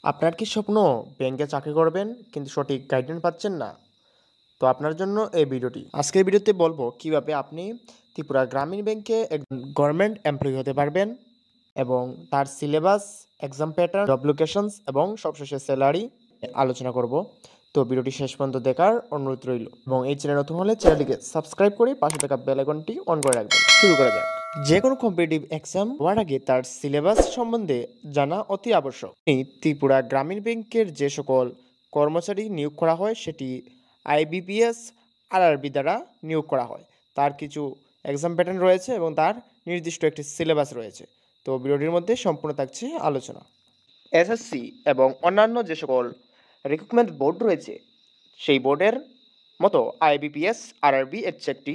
আপনার কি স্বপ্ন ব্যাংকে চাকরি করবেন কিন্তু সঠিক গাইডেন্স পাচ্ছেন না? তো আপনার জন্য এই ভিডিওটি। আজকের ভিডিওতে বলবো কিভাবে আপনি ত্রিপুরা গ্রামীণ ব্যাংকে গভর্নমেন্ট এমপ্লয়ি হতে পারবেন এবং তার syllabus, exam pattern, job locations এবং সবশেষে স্যালারি আলোচনা করব। তো ভিডিওটি শেষ পর্যন্ত দেখার অনুরোধ রইল এবং এই চ্যানেল নতুন হলে চ্যানেলটিকে সাবস্ক্রাইব করে পাশে থাকা বেল আইকনটি অন করে রাখবেন। শুরু করা যাক। যে কোনো কম্পিটিটিভ এক্সাম হওয়ার আগে তার সিলেবাস সম্বন্ধে জানা অতি আবশ্যক। ত্রিপুরা গ্রামীণ ব্যাংকের যে সকল কর্মচারী নিয়োগ করা হয় সেটি আইবিপিএস আরআরবি দ্বারা নিয়োগ করা হয়। তার কিছু এক্সাম প্যাটার্ন রয়েছে এবং তার নির্দিষ্ট একটি সিলেবাস রয়েছে। তো ভিডিওটির মধ্যে সম্পূর্ণ থাকছে আলোচনা। এসএসসি এবং অন্যান্য যে সকল রিক্রুটমেন্ট বোর্ড রয়েছে সেই বোর্ডের মতো আইবিপিএস আরআরবি হচ্ছে একটি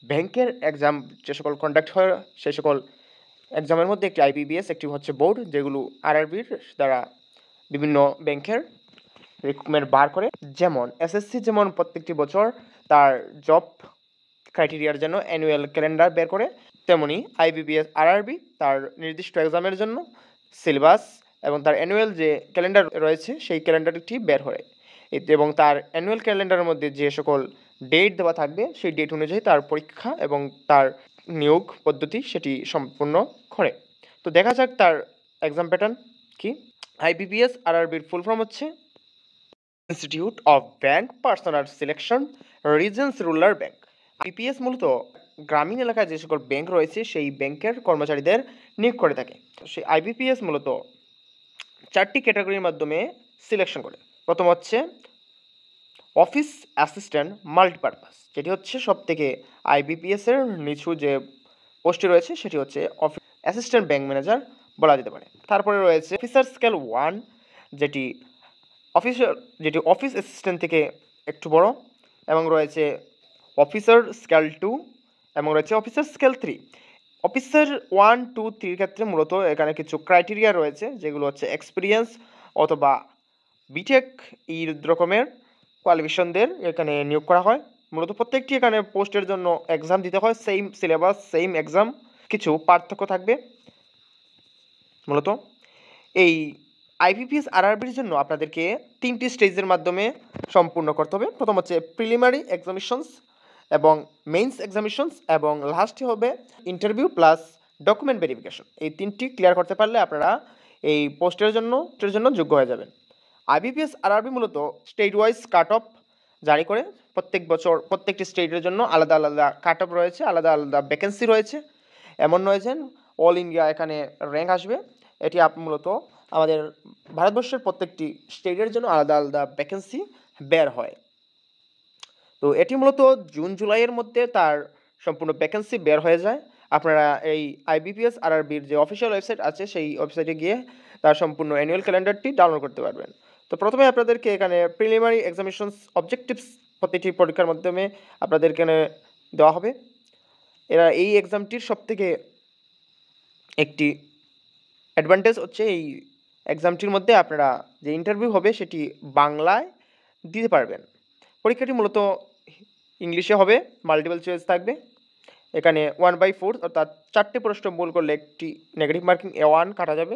ব্যাংকের এক্সাম যে সকল কন্ডাক্ট হয় সেই সকল এক্সামের মধ্যে একটি আইবিপিএস একটি হচ্ছে বোর্ড যেগুলো আরআরবির দ্বারা বিভিন্ন ব্যাংকের রিক্রুটমেন্ট বার করে। যেমন এসএসসি যেমন প্রত্যেকটি বছর তার জব ক্রাইটেরিয়ার জন্য অ্যানুয়াল ক্যালেন্ডার বের করে, তেমনি আইবিপিএস আরআরবি তার নির্দিষ্ট এক্সামের জন্য সিলেবাস এবং তার অ্যানুয়াল যে ক্যালেন্ডার রয়েছে সেই ক্যালেন্ডারটি বের করে এবং তার অ্যানুয়াল ক্যালেন্ডারের মধ্যে যে সকল ডেট দেওয়া থাকবে সেই ডেট অনুযায়ী তার পরীক্ষা এবং তার নিয়োগ পদ্ধতি সেটি সম্পূর্ণ করে। তো দেখা যাক তার এক্সাম প্যাটার্ন কি। আইবিপিএস আরআরবির ফুল ফর্ম হচ্ছে institute of bank personal selection reasons rural bank. IBPS মূলত গ্রামীণ এলাকায় যে সকল ব্যাংক রয়েছে সেই ব্যাংকের কর্মচারীদের নিয়োগ করে থাকে। সেই আইবিপিএস মূলত চারটি ক্যাটাগরির মাধ্যমে সিলেকশন করে। প্রথম হচ্ছে অফিস অ্যাসিস্ট্যান্ট মাল্টিপারপাস, যেটি হচ্ছে সব থেকে আইবিপিএস এর নিচু যে পোস্টটি রয়েছে সেটি হচ্ছে অফিস অ্যাসিস্ট্যান্ট ব্যাংক ম্যানেজার বলা যেতে পারে। তারপরে রয়েছে অফিসার স্কেল 1, যেটি অফিস অ্যাসিস্ট্যান্ট থেকে একটু বড়, এবং রয়েছে অফিসার স্কেল 2 এবং রয়েছে অফিসার স্কেল 3। অফিসার 1, 2, 3 ক্ষেত্রে মূলত এখানে কিছু ক্রাইটেরিয়া রয়েছে যেগুলো হচ্ছে এক্সপিরিয়েন্স অথবা বিটেক এই রকমের কোয়ালিফিকেশনদের এখানে নিয়োগ করা হয়। মূলত প্রত্যেকটি এখানে পোস্টের জন্য এক্সাম দিতে হয়, সেম সিলেবাস, সেম এক্সাম, কিছু পার্থক্য থাকবে। মূলত এই আইবিপিএস আরআরবির জন্য আপনাদেরকে 3টি স্টেজের মাধ্যমে সম্পূর্ণ করতে হবে। প্রথম হচ্ছে প্রিলিমিনারি এক্সামিনেশনস এবং মেইনস এক্সামিনেশনস এবং লাস্টে হবে ইন্টারভিউ প্লাস ডকুমেন্ট ভেরিফিকেশন। এই 3টি ক্লিয়ার করতে পারলে আপনারা এই পোস্টের জন্য যোগ্য হয়ে যাবেন। আইবিপিএস আরআরবি মূলত স্টেট ওয়াইজ কাট অফ জারি করে। প্রত্যেক বছর প্রত্যেকটি স্টেটের জন্য আলাদা আলাদা কাট অফ রয়েছে, আলাদা আলাদা ভ্যাকেন্সি রয়েছে। এমন নয় যে অল ইন্ডিয়া এখানে র্যাঙ্ক আসবে। এটি মূলত আমাদের ভারতবর্ষের প্রত্যেকটি স্টেটের জন্য আলাদা আলাদা ভ্যাকেন্সি বের হয়। তো এটি মূলত জুন জুলাইয়ের মধ্যে তার সম্পূর্ণ ভ্যাকেন্সি বের হয়ে যায়। আপনারা এই আইবিপিএস আরআরবির যে অফিসিয়াল ওয়েবসাইট আছে সেই ওয়েবসাইটে গিয়ে তার সম্পূর্ণ অ্যানুয়াল ক্যালেন্ডারটি ডাউনলোড করতে পারবেন। তো প্রথমে আপনাদেরকে এখানে প্রিলিমিনারি এক্সামিনেশনস অবজেক্টিভস প্রতিটি পরীক্ষার মাধ্যমে আপনাদের এখানে দেওয়া হবে। এই এক্সামটির সবথেকে একটি অ্যাডভান্টেজ হচ্ছে এই এক্সামটির মধ্যে আপনারা যে ইন্টারভিউ হবে সেটি বাংলায় দিতে পারবেন। পরীক্ষাটি মূলত ইংলিশে হবে, মাল্টিপল চয়েস থাকবে। এখানে 1/4 অর্থাৎ 4টি প্রশ্ন ভুল করলে একটি নেগেটিভ মার্কিং A1 কাটা যাবে।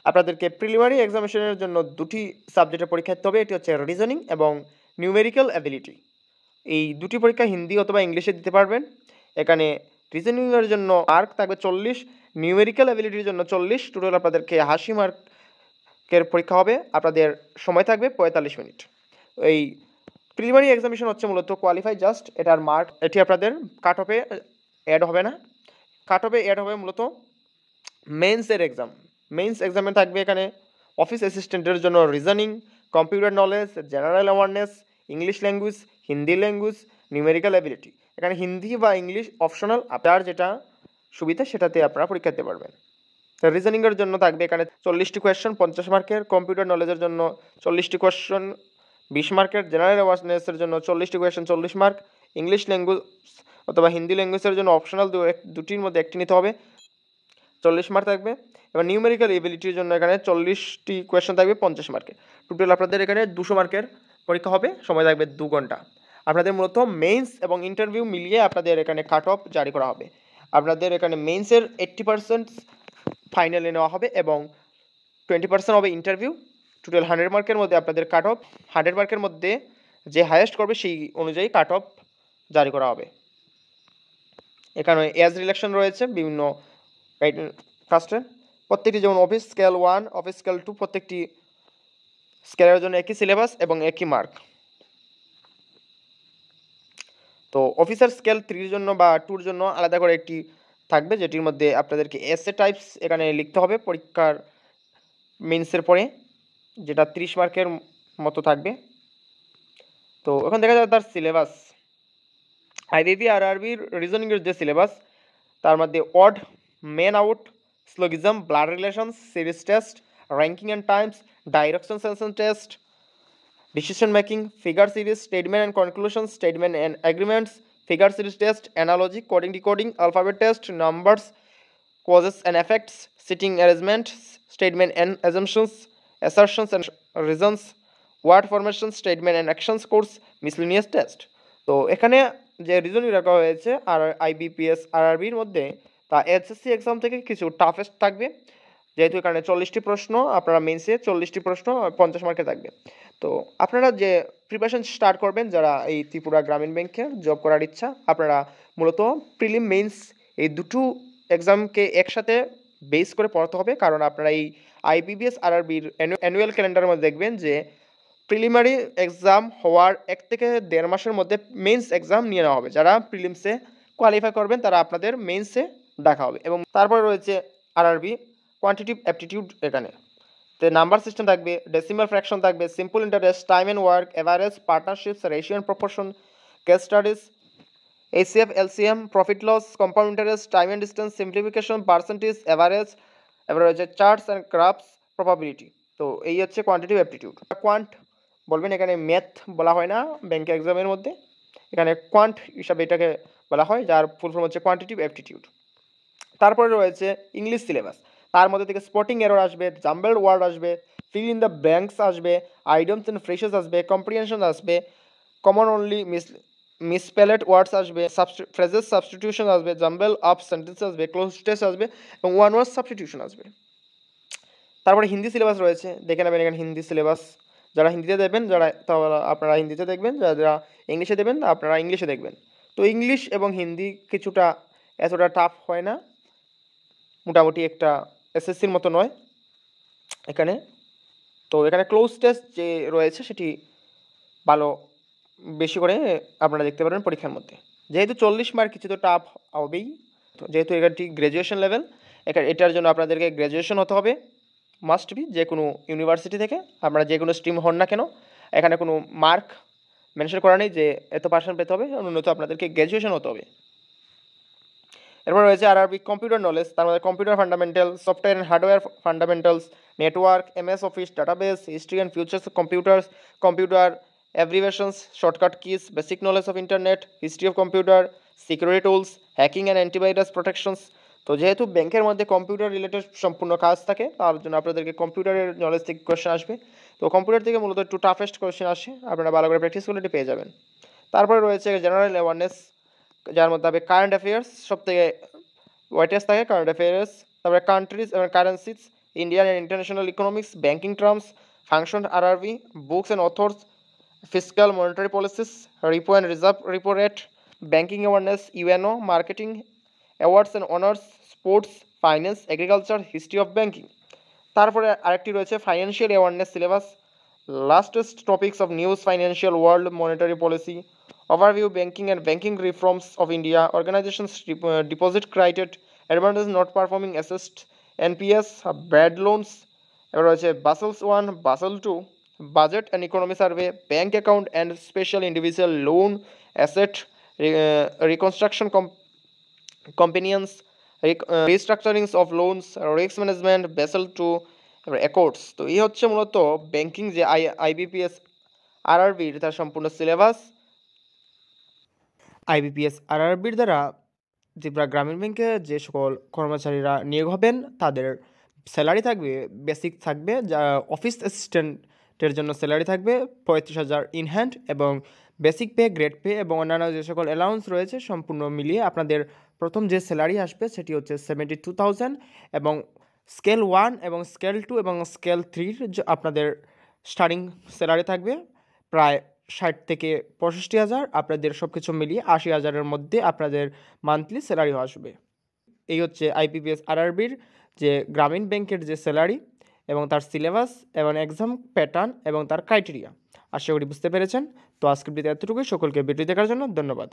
আপনাদেরকে প্রিলিমিনারি এক্সামিনেশনের জন্য 2টি সাবজেক্টের পরীক্ষা দিতে হবে, এটি হচ্ছে রিজনিং এবং নিউমেরিক্যাল অ্যাবিলিটি। এই 2টি পরীক্ষা হিন্দি অথবা ইংলিশে দিতে পারবেন। এখানে রিজনিংয়ের জন্য মার্ক থাকবে 40, নিউমেরিক্যাল অ্যাবিলিটির জন্য 40, টোটাল আপনাদেরকে 80 মার্কের পরীক্ষা হবে। আপনাদের সময় থাকবে 45 মিনিট। এই প্রিলিমিনারি এক্সামিনেশন হচ্ছে মূলত কোয়ালিফাই জাস্ট, এটার মার্ক এটি আপনাদের কাট অফে অ্যাড হবে না। কাট অফে অ্যাড হবে মূলত মেন্সের এক্সাম। মেন্স এক্সামে থাকবে এখানে অফিস অ্যাসিস্ট্যান্টের জন্য reasoning, computer knowledge, general awareness, English language, Hindi language, numerical ability. এখানে হিন্দি বা ইংলিশ অপশনাল, আপনার যেটা সুবিধা সেটাতে আপনারা পরীক্ষা দিতে পারবেন। তো রিজনিংয়ের জন্য থাকবে এখানে 40টি কোয়েশ্চন 50 মার্কের, কম্পিউটার নলেজের জন্য 40টি কোয়েশ্চন 20 মার্কের, জেনারেল অ্যাওয়ারনেসের জন্য 40টি কোয়েশ্চন 40 মার্ক, ইংলিশ ল্যাঙ্গুয়েজ অথবা হিন্দি ল্যাঙ্গুয়েজের জন্য অপশনাল দুটির মধ্যে একটি নিতে হবে, 40 মার্ক থাকবে। এবার নিউমেরিক্যাল এবিলিটির জন্য এখানে 40টি কোয়েশ্চন থাকবে 50 মার্কের। টোটাল আপনাদের এখানে 200 মার্কের পরীক্ষা হবে, সময় থাকবে 2 ঘন্টা। আপনাদের মূলত মেইনস এবং ইন্টারভিউ মিলিয়ে আপনাদের এখানে কাট অফ জারি করা হবে। আপনাদের এখানে মেইনসের 80% ফাইনালে নেওয়া হবে এবং 20% হবে ইন্টারভিউ, টোটাল 100 মার্কের মধ্যে আপনাদের কাট অফ 100 মার্কের মধ্যে যে হাইয়েস্ট করবে সেই অনুযায়ী কাট অফ জারি করা হবে। এখানে এজ রিলেকশন রয়েছে বিভিন্ন ফার্স্টে প্রত্যেকটি, যেমন অফিস স্কেল 1, অফিস স্কেল 2 প্রত্যেকটি স্কেলের জন্য একই সিলেবাস এবং একই মার্ক। তো অফিসার স্কেল 3 জন্য বা 2 জন্য আলাদা করে একটি থাকবে, যেটির মধ্যে আপনাদেরকে এসএ টাইপস এখানে লিখতে হবে পরীক্ষার মেন্সের পরে, যেটা 30 মার্কের মতো থাকবে। তো এখন দেখা যায় তার সিলেবাস, আইবিপি আরআরবির রিজনিংয়ের যে সিলেবাস তার মধ্যে word, men out, syllogism, blood relations, series test, ranking and times, direction sense test, decision making, figure series, statement and conclusions, statement and agreements, figure series test, analogy, coding decoding, alphabet test, numbers, causes and effects, sitting arrangements, statement and assumptions, assertions and reasons, word formation, statement and actions course, miscellaneous test. তো এখানে যে reasoning রাখা হয়েছে আর IBPS আরআরবির মধ্যে, তা SSC exam থেকে কিছু toughest থাকবে, যেহেতু এখানে 40টি প্রশ্ন, আপনারা মেন্সে 40টি প্রশ্ন 50 মার্কে থাকবে। তো আপনারা যে প্রিপারেশন স্টার্ট করবেন, যারা এই ত্রিপুরা গ্রামীণ ব্যাংকে জব করার ইচ্ছা, আপনারা মূলত প্রিলিম মেন্স এই দুটো এক্সামকে একসাথে বেস করে পড়তে হবে, কারণ আপনারা এই আইবিপিএস আরআরবির অ্যানুয়াল ক্যালেন্ডারের মধ্যে দেখবেন যে প্রিলিমারি এক্সাম হওয়ার 1 থেকে 1.5 মাসের মধ্যে মেন্স এক্সাম নিয়ে নেওয়া হবে। যারা প্রিলিমসে কোয়ালিফাই করবেন তারা আপনাদের মেন্সে ডাকা হবে। এবং তারপরে রয়েছে আরআরবি কোয়ান্টিটিভ অ্যাপটিটিউড, এখানে তো নাম্বার সিস্টেম থাকবে, ডেসিমাল ফ্র্যাকশন থাকবে, simple interest, time and work, average, partnerships, ratio and proportion, case studies, HCF, LCM, profit loss, compound interest, time and distance, simplification, percentage, average, এবার রয়েছে charts and grasp, probability. তো এই হচ্ছে quantitative aptitude. Quant বলবেন, এখানে math বলা হয় না ব্যাংক এক্সামের মধ্যে, এখানে কোয়ান্ট হিসাবে এটাকে বলা হয়, যার ফুল ফর্ম হচ্ছে কোয়ান্টিটিভ অ্যাপটিটিউড। তারপরে রয়েছে ইংলিশ সিলেবাস, তার মধ্যে থেকে স্পটিং এরর আসবে, জাম্বলড ওয়ার্ড আসবে, ফিল ইন দ্য ব্ল্যাঙ্কস আসবে, আইডিয়মস অ্যান্ড ফ্রেজেস আসবে, কম্প্রিহেনশন আসবে, কমন অনলি মিসস্পেলেড ওয়ার্ডস আসবে, ফ্রেজেস সাবস্টিটিউশন আসবে, জাম্বল আপ সেন্টেন্স আসবে, ক্লোজ টেস্ট আসবে এবং ওয়ান ওয়ার্ড সাবস্টিটিউশন আসবে। তারপরে হিন্দি সিলেবাস রয়েছে, দেখে নেবেন এখানে হিন্দি সিলেবাস, যারা হিন্দিতে দেবেন যারা তাহলে আপনারা হিন্দিতে দেখবেন, যারা ইংলিশে দেবেন আপনারা ইংলিশে দেখবেন। তো ইংলিশ এবং হিন্দি কিছুটা এতটা টাফ হয় না, মোটামুটি একটা এসএসসির মতো নয় এখানে। তো এখানে ক্লোজ টেস্ট যে রয়েছে সেটি ভালো বেশি করে আপনারা দেখতে পারবেন পরীক্ষার মধ্যে। যেহেতু 40 মার্ক কিছু তো টাফ হবেই, তো যেহেতু এখানটি গ্র্যাজুয়েশন লেভেল, এটার জন্য আপনাদেরকে গ্র্যাজুয়েশন হতে হবে মাস্ট বি, যে কোনো ইউনিভার্সিটি থেকে আপনারা যে কোনো স্ট্রিম হন না কেন, এখানে কোনো মার্ক মেনশন করা নেই যে এত পার্সেন্ট পেতে হবে, ন্যূনতম আপনাদেরকে গ্র্যাজুয়েশন হতে হবে। এরপর রয়েছে আরআরবি কম্পিউটার নলেজ, তার মধ্যে computer fundamental, software and hardware fundamentals, network, MS office, database, history and futures of computers, computer abbreviations, shortcut keys, basic knowledge of internet, history of computer, security tools, hacking and antivirus protections. তো যেহেতু ব্যাংকের মধ্যে computer related সম্পূর্ণ কাজ থাকে, তার জন্য আপনাদেরকে কম্পিউটারের নলেজ থেকে কোয়েশ্চেন আসবে। তো কম্পিউটার থেকে মূলত একটু টাফেস্ট কোয়েশ্চেন আসে, আপনারা ভালো করে প্র্যাকটিস করলে এটি পেয়ে যাবেন। তারপরে রয়েছে জেনারেল অ্যাওয়ারনেস, যার মধ্যে হবে কারেন্ট অ্যাফেয়ার্স, সব থেকে ওয়েটেজ থাকে কারেন্ট অ্যাফেয়ার্স, তারপরে কান্ট্রিজ এবং currencies, Indian and international economics, banking terms, function RRB, books and authors, fiscal monetary policies, repo and reserve repo rate, banking awareness, UNO, marketing, awards and honours, sports, finance, agriculture, history of banking. তারপরে আরেকটি রয়েছে financial awareness syllabus, latest topics of news, financial world, monetary policy, overview, banking and banking reforms of India, organizations, deposit credited, advantage not performing assessed, NPS, bad loans, এবার রয়েছে Basel 1, Basel 2, budget and economy survey, bank account and special individual loan, asset reconstruction companions, restructurings of loans, risk management, Basel 2, accords। তো এই হচ্ছে মূলত banking যে IBPS আরআরবির তার সম্পূর্ণ syllabus. IBPS আরআরবির দ্বারা ত্রিপুরা গ্রামীণ ব্যাংকে যে সকল কর্মচারীরা নিয়োগ হবেন তাদের স্যালারি থাকবে, বেসিক থাকবে, যা অফিস অ্যাসিস্ট্যান্টের জন্য স্যালারি থাকবে 35,000 ইন হ্যান্ড, এবং বেসিক পে, গ্রেড পে এবং অন্যান্য যে সকল অ্যালাউন্স রয়েছে সম্পূর্ণ মিলিয়ে আপনাদের প্রথম যে স্যালারি আসবে সেটি হচ্ছে 72,000, এবং স্কেল 1 এবং স্কেল 2 এবং স্কেল 3 আপনাদের স্টার্টিং স্যালারি থাকবে প্রায় 60 থেকে 65,000, আপনাদের সব কিছু মিলিয়ে 80,000-এর মধ্যে আপনাদের মান্থলি স্যালারি আসবে। এই হচ্ছে আইপিপিএস আরআরবির যে গ্রামীণ ব্যাংকের যে স্যালারি এবং তার সিলেবাস এবং এক্সাম প্যাটার্ন এবং তার ক্রাইটেরিয়া। আশা করি বুঝতে পেরেছেন। তো আজকের ভিডিওতে এতটুকুই। সকলকে ভিডিও দেখার জন্য ধন্যবাদ।